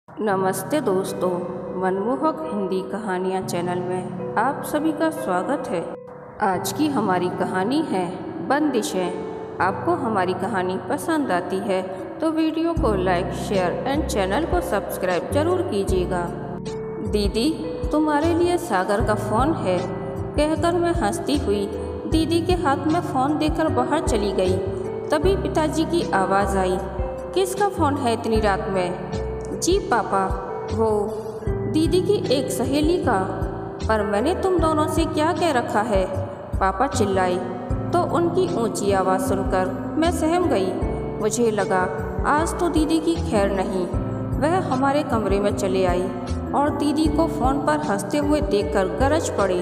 नमस्ते दोस्तों, मनमोहक हिंदी कहानियाँ चैनल में आप सभी का स्वागत है। आज की हमारी कहानी है बंदिशें। आपको हमारी कहानी पसंद आती है तो वीडियो को लाइक, शेयर एंड चैनल को सब्सक्राइब जरूर कीजिएगा। दीदी, तुम्हारे लिए सागर का फ़ोन है, कहकर मैं हंसती हुई दीदी के हाथ में फ़ोन देकर बाहर चली गई। तभी पिताजी की आवाज़ आई, किसका फ़ोन है इतनी रात में? जी पापा, वो दीदी की एक सहेली का। पर मैंने तुम दोनों से क्या कह रखा है? पापा चिल्लाई तो उनकी ऊंची आवाज़ सुनकर मैं सहम गई। मुझे लगा आज तो दीदी की खैर नहीं। वह हमारे कमरे में चले आई और दीदी को फ़ोन पर हंसते हुए देखकर गरज पड़ी।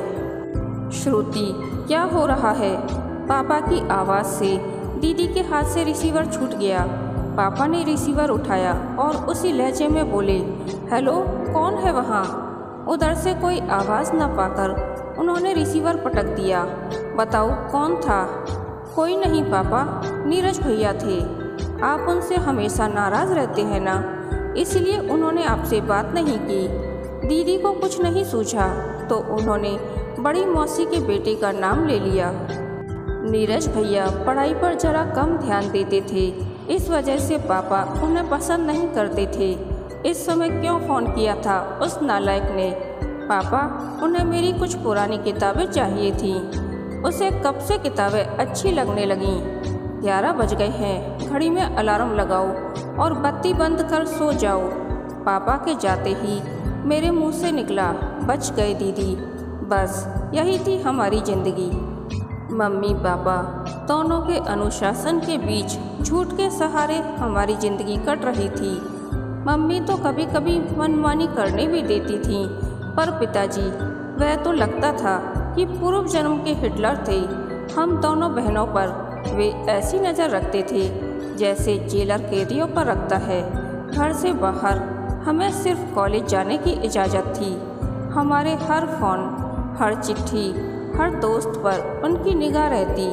श्रुति, क्या हो रहा है? पापा की आवाज़ से दीदी के हाथ से रिसीवर छूट गया। पापा ने रिसीवर उठाया और उसी लहजे में बोले, हेलो, कौन है वहाँ? उधर से कोई आवाज़ न पाकर उन्होंने रिसीवर पटक दिया। बताओ कौन था? कोई नहीं पापा, नीरज भैया थे। आप उनसे हमेशा नाराज़ रहते हैं ना, इसलिए उन्होंने आपसे बात नहीं की। दीदी को कुछ नहीं सूझा तो उन्होंने बड़ी मौसी के बेटे का नाम ले लिया। नीरज भैया पढ़ाई पर जरा कम ध्यान देते थे, इस वजह से पापा उन्हें पसंद नहीं करते थे। इस समय क्यों फ़ोन किया था उस नालायक ने? पापा, उन्हें मेरी कुछ पुरानी किताबें चाहिए थी। उसे कब से किताबें अच्छी लगने लगीं। 11 बज गए हैं, घड़ी में अलार्म लगाओ और बत्ती बंद कर सो जाओ। पापा के जाते ही मेरे मुंह से निकला, बच गए दीदी। बस यही थी हमारी ज़िंदगी। मम्मी पापा दोनों के अनुशासन के बीच झूठ के सहारे हमारी ज़िंदगी कट रही थी। मम्मी तो कभी कभी मनमानी करने भी देती थी, पर पिताजी, वह तो लगता था कि पूर्व जन्म के हिटलर थे। हम दोनों बहनों पर वे ऐसी नज़र रखते थे जैसे जेलर कैदियों पर रखता है। घर से बाहर हमें सिर्फ कॉलेज जाने की इजाज़त थी। हमारे हर फ़ोन, हर चिट्ठी, हर दोस्त पर उनकी निगाह रहती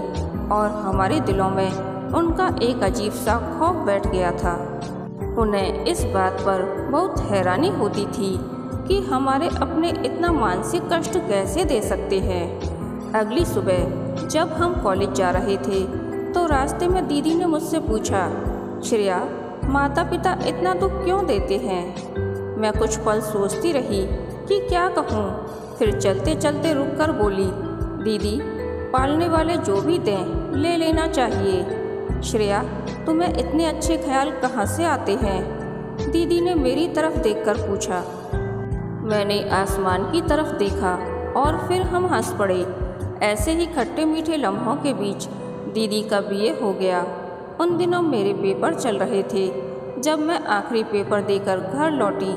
और हमारे दिलों में उनका एक अजीब सा खौफ बैठ गया था। उन्हें इस बात पर बहुत हैरानी होती थी कि हमारे अपने इतना मानसिक कष्ट कैसे दे सकते हैं। अगली सुबह जब हम कॉलेज जा रहे थे तो रास्ते में दीदी ने मुझसे पूछा, श्रेया, माता पिता इतना दुख क्यों देते हैं? मैं कुछ पल सोचती रही कि क्या कहूँ, फिर चलते चलते रुककर बोली, दीदी, पालने वाले जो भी दें ले लेना चाहिए। श्रेया, तुम्हें इतने अच्छे ख्याल कहाँ से आते हैं? दीदी ने मेरी तरफ देखकर पूछा। मैंने आसमान की तरफ देखा और फिर हम हंस पड़े। ऐसे ही खट्टे मीठे लम्हों के बीच दीदी का बीए हो गया। उन दिनों मेरे पेपर चल रहे थे। जब मैं आखिरी पेपर देकर घर लौटी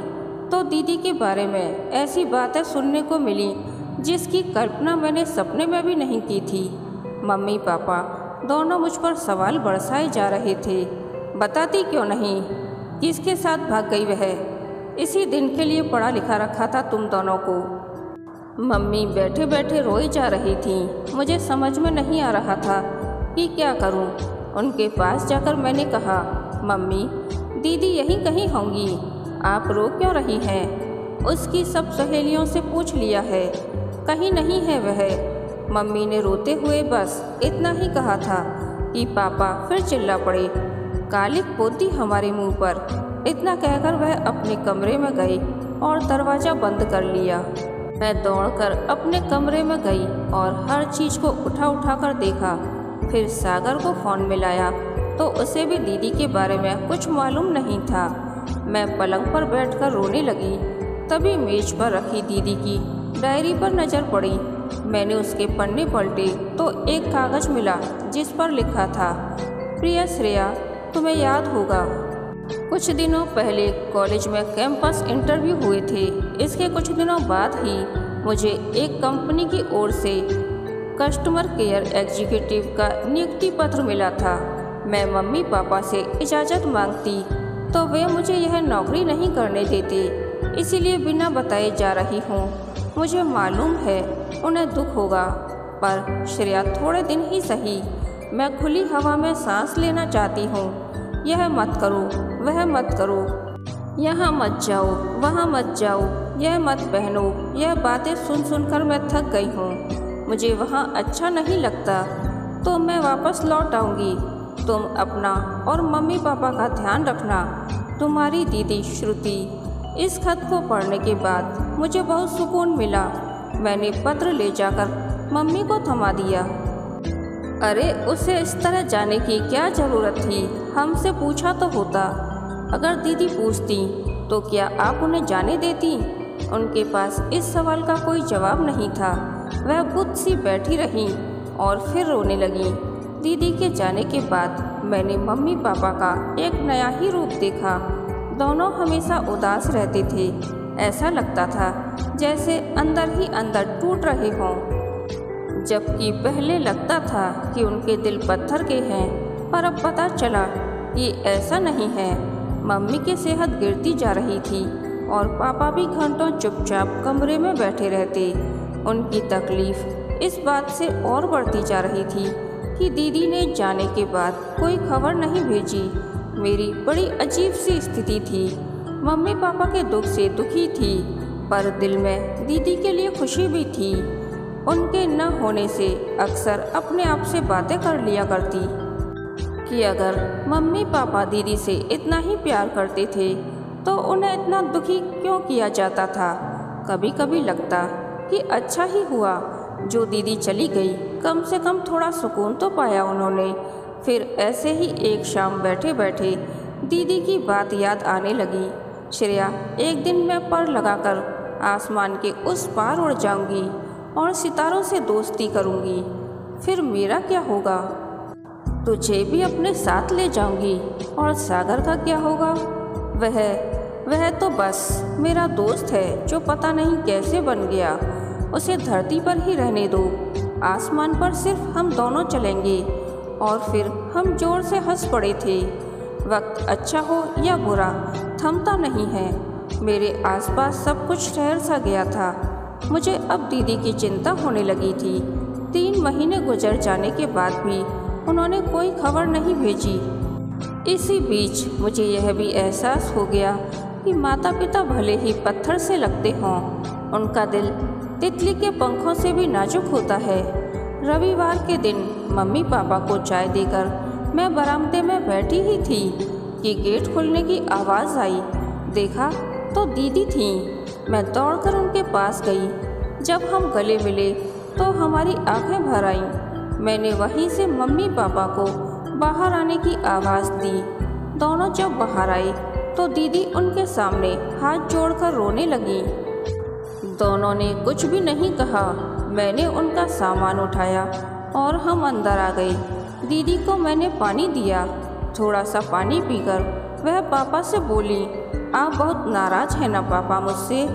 तो दीदी के बारे में ऐसी बातें सुनने को मिली जिसकी कल्पना मैंने सपने में भी नहीं की थी। मम्मी पापा दोनों मुझ पर सवाल बरसाए जा रहे थे। बताती क्यों नहीं? किसके साथ भाग गई वह? इसी दिन के लिए पढ़ा लिखा रखा था तुम दोनों को। मम्मी बैठे बैठे रोई जा रही थी। मुझे समझ में नहीं आ रहा था कि क्या करूं। उनके पास जाकर मैंने कहा, मम्मी, दीदी यहीं कहीं होंगी, आप रो क्यों रही हैं? उसकी सब सहेलियों से पूछ लिया है, कहीं नहीं है वह। मम्मी ने रोते हुए बस इतना ही कहा था कि पापा फिर चिल्ला पड़े, कालिक पोती हमारे मुंह पर। इतना कहकर वह अपने कमरे में गई और दरवाज़ा बंद कर लिया। मैं दौड़कर अपने कमरे में गई और हर चीज़ को उठा उठा कर देखा। फिर सागर को फ़ोन मिलाया तो उसे भी दीदी के बारे में कुछ मालूम नहीं था। मैं पलंग पर बैठकर रोने लगी। तभी मेज पर रखी दीदी की डायरी पर नज़र पड़ी। मैंने उसके पन्ने पलटे तो एक कागज़ मिला जिस पर लिखा था, प्रिय श्रेया, तुम्हें याद होगा कुछ दिनों पहले कॉलेज में कैंपस इंटरव्यू हुए थे। इसके कुछ दिनों बाद ही मुझे एक कंपनी की ओर से कस्टमर केयर एग्जीक्यूटिव का नियुक्ति पत्र मिला था। मैं मम्मी पापा से इजाज़त मांगती तो वे मुझे यह नौकरी नहीं करने देते, इसीलिए बिना बताए जा रही हूँ। मुझे मालूम है उन्हें दुख होगा, पर श्रेया, थोड़े दिन ही सही, मैं खुली हवा में सांस लेना चाहती हूँ। यह मत करो, वह मत करो। यहाँ मत जाओ, वहाँ मत जाओ, यह मत पहनो। यह बातें सुन सुनकर मैं थक गई हूँ। मुझे वहाँ अच्छा नहीं लगता, तो मैं वापस लौट आऊँगी। तुम अपना और मम्मी पापा का ध्यान रखना। तुम्हारी दीदी श्रुति। इस खत को पढ़ने के बाद मुझे बहुत सुकून मिला। मैंने पत्र ले जाकर मम्मी को थमा दिया। अरे, उसे इस तरह जाने की क्या ज़रूरत थी? हमसे पूछा तो होता। अगर दीदी पूछती तो क्या आप उन्हें जाने देती? उनके पास इस सवाल का कोई जवाब नहीं था। वह बुद्ध सी बैठी रहीं और फिर रोने लगी। दीदी के जाने के बाद मैंने मम्मी पापा का एक नया ही रूप देखा। दोनों हमेशा उदास रहते थे। ऐसा लगता था जैसे अंदर ही अंदर टूट रहे हों। जबकि पहले लगता था कि उनके दिल पत्थर के हैं, पर अब पता चला कि ऐसा नहीं है। मम्मी की सेहत गिरती जा रही थी और पापा भी घंटों चुपचाप कमरे में बैठे रहते। उनकी तकलीफ इस बात से और बढ़ती जा रही थी कि दीदी ने जाने के बाद कोई खबर नहीं भेजी। मेरी बड़ी अजीब सी स्थिति थी। मम्मी पापा के दुख से दुखी थी, पर दिल में दीदी के लिए खुशी भी थी। उनके न होने से अक्सर अपने आप से बातें कर लिया करती कि अगर मम्मी पापा दीदी से इतना ही प्यार करते थे तो उन्हें इतना दुखी क्यों किया जाता था। कभी कभी लगता कि अच्छा ही हुआ जो दीदी चली गई। कम से कम थोड़ा सुकून तो पाया उन्होंने। फिर ऐसे ही एक शाम बैठे बैठे दीदी की बात याद आने लगी। श्रेया, एक दिन मैं पर लगाकर आसमान के उस पार उड़ जाऊंगी और सितारों से दोस्ती करूंगी। फिर मेरा क्या होगा? तुझे भी अपने साथ ले जाऊंगी। और सागर का क्या होगा? वह तो बस मेरा दोस्त है जो पता नहीं कैसे बन गया। उसे धरती पर ही रहने दो। आसमान पर सिर्फ हम दोनों चलेंगे। और फिर हम जोर से हंस पड़े थे। वक्त अच्छा हो या बुरा थमता नहीं है। मेरे आसपास सब कुछ ठहर सा गया था। मुझे अब दीदी की चिंता होने लगी थी। 3 महीने गुजर जाने के बाद भी उन्होंने कोई खबर नहीं भेजी। इसी बीच मुझे यह भी एहसास हो गया कि माता पिता भले ही पत्थर से लगते हों, उनका दिल तितली के पंखों से भी नाजुक होता है। रविवार के दिन मम्मी पापा को चाय देकर मैं बरामदे में बैठी ही थी कि गेट खुलने की आवाज़ आई। देखा तो दीदी थीं। मैं दौड़कर उनके पास गई। जब हम गले मिले तो हमारी आंखें भर आईं। मैंने वहीं से मम्मी पापा को बाहर आने की आवाज़ दी। दोनों जब बाहर आए तो दीदी उनके सामने हाथ जोड़कर रोने लगी। दोनों ने कुछ भी नहीं कहा। मैंने उनका सामान उठाया और हम अंदर आ गए। दीदी को मैंने पानी दिया। थोड़ा सा पानी पीकर वह पापा से बोली, आप बहुत नाराज़ हैं ना पापा मुझसे?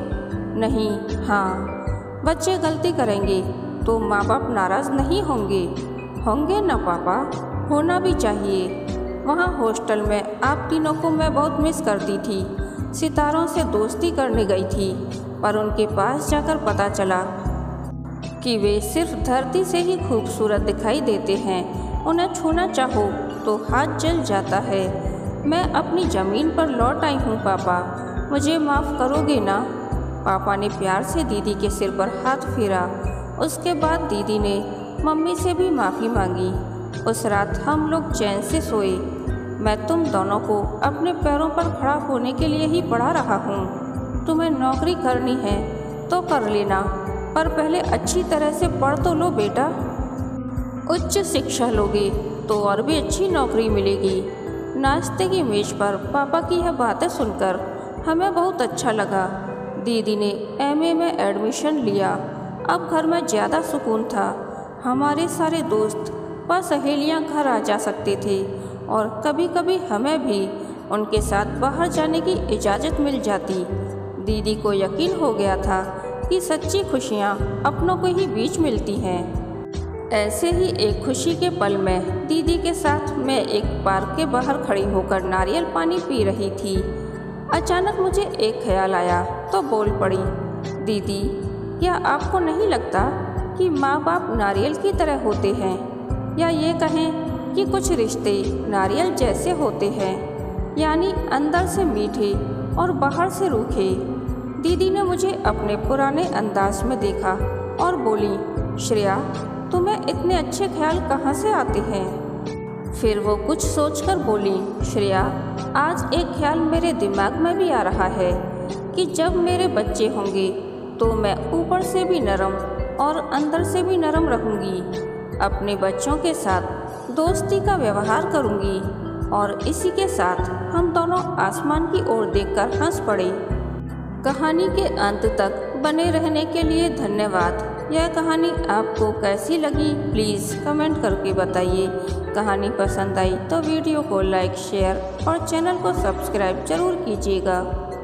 नहीं। हाँ, बच्चे गलती करेंगे तो माँ बाप नाराज़ नहीं होंगे। होंगे ना पापा, होना भी चाहिए। वहाँ हॉस्टल में आप तीनों को मैं बहुत मिस करती थी। सितारों से दोस्ती करने गई थी, पर उनके पास जाकर पता चला कि वे सिर्फ धरती से ही खूबसूरत दिखाई देते हैं। उन्हें छूना चाहो तो हाथ जल जाता है। मैं अपनी ज़मीन पर लौट आई हूँ पापा, मुझे माफ़ करोगे ना? पापा ने प्यार से दीदी के सिर पर हाथ फेरा। उसके बाद दीदी ने मम्मी से भी माफ़ी मांगी। उस रात हम लोग चैन से सोए। मैं तुम दोनों को अपने पैरों पर खड़ा होने के लिए ही पढ़ा रहा हूँ। तुम्हें नौकरी करनी है तो कर लेना, पर पहले अच्छी तरह से पढ़ तो लो बेटा। उच्च शिक्षा लोगे तो और भी अच्छी नौकरी मिलेगी। नाश्ते की मेज पर पापा की यह बातें सुनकर हमें बहुत अच्छा लगा। दीदी ने एमए में एडमिशन लिया। अब घर में ज़्यादा सुकून था। हमारे सारे दोस्त व सहेलियां घर आ जा सकते थे और कभी कभी हमें भी उनके साथ बाहर जाने की इजाज़त मिल जाती। दीदी को यकीन हो गया था कि सच्ची खुशियाँ अपनों को ही बीच मिलती हैं। ऐसे ही एक खुशी के पल में दीदी के साथ मैं एक पार्क के बाहर खड़ी होकर नारियल पानी पी रही थी। अचानक मुझे एक ख्याल आया तो बोल पड़ी, दीदी क्या आपको नहीं लगता कि माँ बाप नारियल की तरह होते हैं, या ये कहें कि कुछ रिश्ते नारियल जैसे होते हैं, यानी अंदर से मीठे और बाहर से रूठे। दीदी ने मुझे अपने पुराने अंदाज में देखा और बोली, श्रेया, तुम्हें इतने अच्छे ख्याल कहाँ से आते हैं? फिर वो कुछ सोचकर बोली, श्रेया, आज एक ख्याल मेरे दिमाग में भी आ रहा है कि जब मेरे बच्चे होंगे तो मैं ऊपर से भी नरम और अंदर से भी नरम रहूँगी। अपने बच्चों के साथ दोस्ती का व्यवहार करूँगी और इसी के साथ हम दोनों आसमान की ओर देखकर हंस पड़े। कहानी के अंत तक बने रहने के लिए धन्यवाद। यह कहानी आपको कैसी लगी प्लीज़ कमेंट करके बताइए। कहानी पसंद आई तो वीडियो को लाइक, शेयर और चैनल को सब्सक्राइब जरूर कीजिएगा।